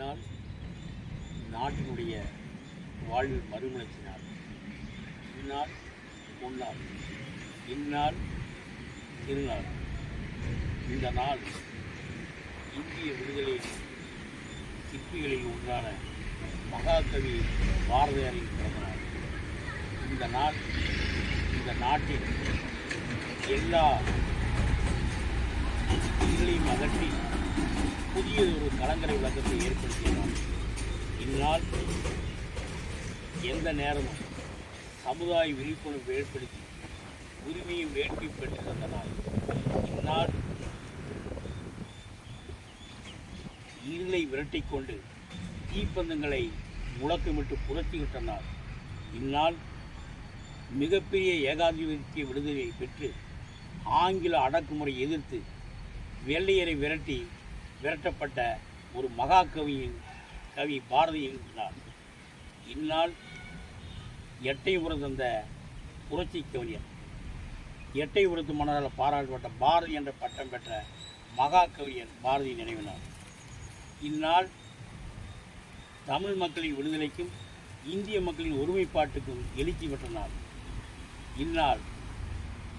இந்நாள் நாட்டினுடைய வாழ்வில் மறுமலர்ச்சி நாள். இந்நாள் பொன்னாள், இந்நாள் திருநாள். இந்த நாள் இந்திய விடுதலை சிற்பிகளில் ஒன்றான மகாகவி பாரதியாரின் பிறந்த நாள். இந்த நாள் இந்த நாட்டில் எல்லா இதுகளையும் அகற்றி புதியதொரு கலங்கரை விளக்கத்தை ஏற்படுத்திய நாள். இந்நாள் எந்த நேரமும் சமுதாய விழிப்புணர்வு ஏற்படுத்தி உரிமையும் வேட்கை பெற்று தந்த நாள். இந்நாள் இருளை விரட்டிக்கொண்டு தீப்பந்தங்களை முழக்கமிட்டு புரட்சிவிட்ட நாள். இந்நாள் மிகப்பெரிய ஏகாதிபத்திய விடுதலையை பெற்று ஆங்கில அடக்குமுறை எதிர்த்து வெள்ளையரை விரட்டப்பட்ட ஒரு மகாகவியின் கவி பாரதியின் நாள். இந்நாள் எட்டயபுரம் தந்த புரட்சி கவிஞர், எட்டயபுரத்து மன்னரால் பாராட்டப்பட்ட பாரதி என்ற பட்டம் பெற்ற மகாகவியர் பாரதி நினைவு நாள். இந்நாள் தமிழ் மக்களின் விடுதலைக்கும் இந்திய மக்களின் ஒருமைப்பாட்டுக்கும் எழுச்சி பெற்ற நாள். இந்நாள்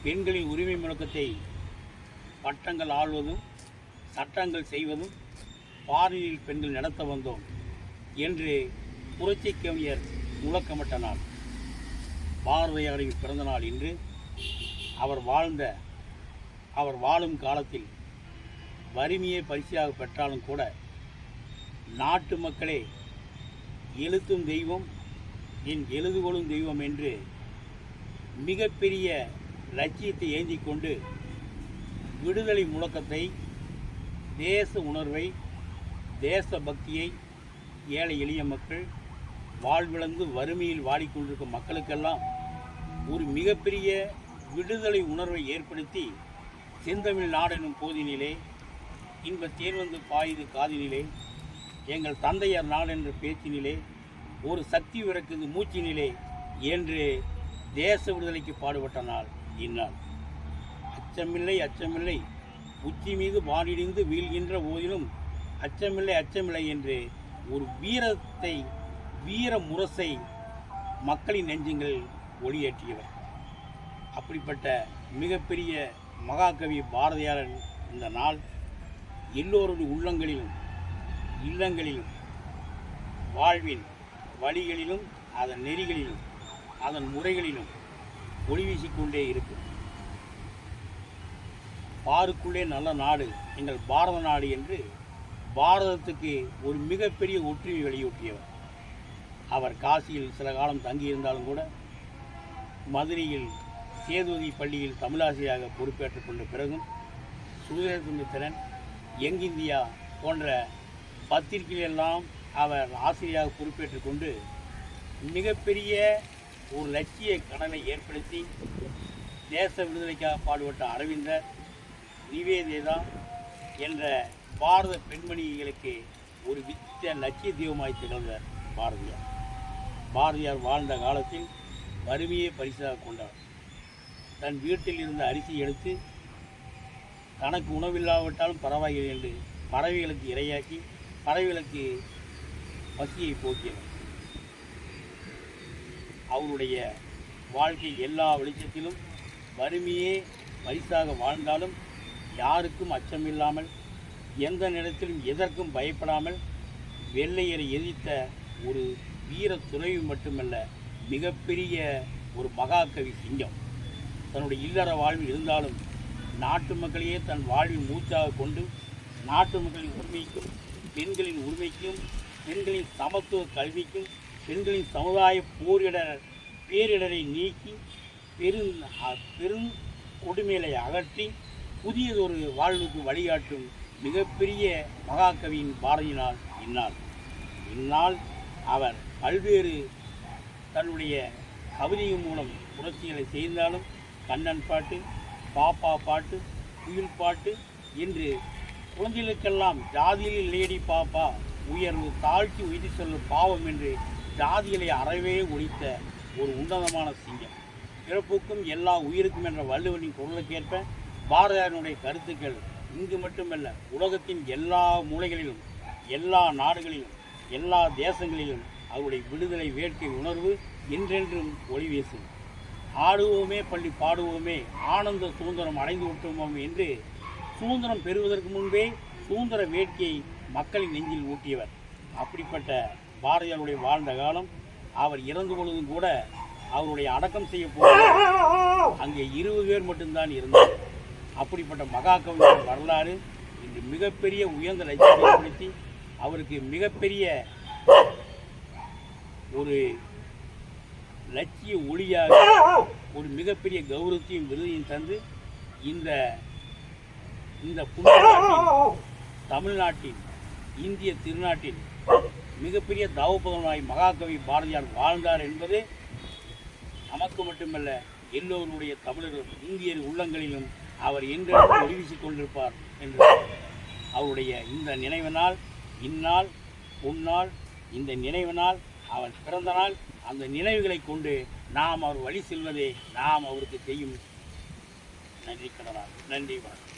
பெண்களின் உரிமை முழக்கத்தை பட்டங்கள் ஆள்வதும் சட்டங்கள் செய்வதும் பாரினில் பெண்கள் நடத்த வந்தோம் என்று புரட்சி கவிஞர் முழக்கமிட்ட நாள். பாரதியாரின் பிறந்த நாள் இன்று. அவர் வாழும் காலத்தில் வறுமையை பரிசாக பெற்றாலும் கூட நாட்டு மக்களே எழுத்தும் தெய்வம் என் எழுதுகோளும் தெய்வம் என்று மிகப்பெரிய லட்சியத்தை ஏந்தி கொண்டு விடுதலை முழக்கத்தை, தேச உணர்வை, தேச பக்தியை ஏழை எளிய மக்கள், வாழ்விழந்து வறுமையில் வாடிக்கொண்டிருக்கும் மக்களுக்கெல்லாம் ஒரு மிகப்பெரிய விடுதலை உணர்வை ஏற்படுத்தி செந்தமிழ் நாடெனும் போதினிலே இன்ப தேன் வந்து பாயுது காதினிலே, எங்கள் தந்தையார் நாடென்ற பேச்சினிலே ஒரு சக்தி பிறக்குது மூச்சினிலே என்று தேச விடுதலைக்கு பாடுபட்ட நாள் இந்நாள். அச்சமில்லை அச்சமில்லை உச்சி மீது வானிடிந்து வீழ்கின்ற போதிலும் அச்சமில்லை அச்சமில்லை என்று ஒரு வீர முரசை மக்களின் நெஞ்சங்கள் ஒளியேற்றியவர். அப்படிப்பட்ட மிகப்பெரிய மகாகவி பாரதியார் இந்த நாள் எல்லோருடைய உள்ளங்களிலும் இல்லங்களிலும் வாழ்வின் வழிகளிலும் அதன் நெறிகளிலும் அதன் முறைகளிலும் ஒளி வீசிக்கொண்டே இருக்கும். பாருக்குள்ளே நல்ல நாடு எங்கள் பாரத நாடு என்று பாரதத்துக்கு ஒரு மிகப்பெரிய ஒற்றுமை வெளியூட்டியவர். அவர் காசியில் சில காலம் தங்கியிருந்தாலும் கூட மதுரையில் சேதுபதி பள்ளியில் தமிழாசிரியாக பொறுப்பேற்றுக் கொண்ட பிறகும் சுதந்திரத்தின் யங் இந்தியா போன்ற பத்திரிகைகளெல்லாம் அவர் ஆசிரியராக பொறுப்பேற்றுக் கொண்டு மிகப்பெரிய ஒரு லட்சிய கடனை ஏற்படுத்தி தேச விடுதலைக்காக பாடுபட்ட அரவிந்தர், நிவேதிதா என்ற பாரத பெண்மணிகளுக்கு ஒரு லட்சிய தெய்வமாய் திகழ்ந்தார் பாரதியார். பாரதியார் வாழ்ந்த காலத்தில் வறுமையை பரிசாக கொண்டார். தன் வீட்டில் இருந்த அரிசி எடுத்து தனக்கு உணவில்லாவிட்டாலும் பரவாயில்லை என்று பறவைகளுக்கு இரையாக்கி பறவைகளுக்கு பசியை போக்கியவர். அவருடைய வாழ்க்கை எல்லா வெளிச்சத்திலும் வறுமையே பரிசாக வாழ்ந்தாலும் யாருக்கும் அச்சமில்லாமல் எந்த நேரத்திலும் எதற்கும் பயப்படாமல் வெள்ளையரை எதிர்த்த ஒரு வீர துறவி மட்டுமல்ல, மிகப்பெரிய ஒரு மகாகவி சிங்கம். தன்னுடைய இல்லற வாழ்வில் இருந்தாலும் நாட்டு மக்களையே தன் வாழ்வில் மூச்சாக கொண்டு நாட்டு மக்களின் உரிமைக்கும் பெண்களின் உரிமைக்கும் பெண்களின் சமத்துவ கல்விக்கும் பெண்களின் சமுதாய பேரிடரை நீக்கி பெரும் கொடுமைகளை அகற்றி புதியதொரு வாழ்வுக்கு வழிகாட்டும் மிகப்பெரிய மகாகவியின் பாரதி நாள் இந்நாள். இந்நாள் அவர் பல்வேறு தன்னுடைய கவிதையின் மூலம் புரட்சிகளை செய்தாலும் கண்ணன் பாட்டு, பாப்பா பாட்டு, குயில் பாட்டு என்று குழந்தைகளுக்கெல்லாம் ஜாதியில் இல்லையடி பாப்பா உயர்வு தாழ்ச்சி உயிரி சொல்லும் பாவம் என்று ஜாதிகளை அறவே ஒழித்த ஒரு உன்னதமான சிங்கம். பிறப்புக்கும் எல்லா உயிருக்கும் என்ற வள்ளுவனின் குரலுக்கேற்ப பாரதியாரினுடைய கருத்துக்கள் இங்கு மட்டுமல்ல உலகத்தின் எல்லா மூலைகளிலும் எல்லா நாடுகளிலும் எல்லா தேசங்களிலும் அவருடைய விடுதலை வேட்கை உணர்வு என்றென்றும் ஒளி வீசும். ஆடுவோமே பள்ளி பாடுவோமே, ஆனந்த சுதந்திரம் அடைந்து விட்டோம் என்று சுதந்திரம் பெறுவதற்கு முன்பே சுதந்திர வேட்கையை மக்களின் நெஞ்சில் ஊட்டியவர். அப்படிப்பட்ட பாரதியாருடைய வாழ்ந்த காலம், அவர் இறந்து பொழுதும் கூட அவருடைய அடக்கம் செய்ய போவது அங்கே 20 பேர் மட்டும்தான் இருந்தார். அப்படிப்பட்ட மகாகவியின் வரலாறு இன்று மிகப்பெரிய உயர்ந்த லட்சியத்தை ஏற்படுத்தி அவருக்கு மிகப்பெரிய ஒரு லட்சிய ஒளியாக ஒரு மிகப்பெரிய கௌரவத்தையும் விருதையும் தந்து இந்த புண்ணிய தமிழ்நாட்டின் இந்திய திருநாட்டில் மிகப்பெரிய தவப்புதல்வாய் மகாகவி பாரதியார் வாழ்ந்தார் என்பது நமக்கு மட்டுமல்ல, எல்லோருடைய தமிழர்கள் இந்தியர் உள்ளங்களிலும் அவர் என்றென்றும் ஒளி வீசிக் கொண்டிருப்பார் என்று அவருடைய இந்த நினைவு நாள், இந்நாள் பொன்னாள், இந்த நினைவு நாள், அவர் பிறந்த நாள். அந்த நினைவுகளை கொண்டு நாம் அவர் வழி செல்வதே நாம் அவருக்கு செய்யும் நன்றி கடனார். நன்றி வணக்கம்.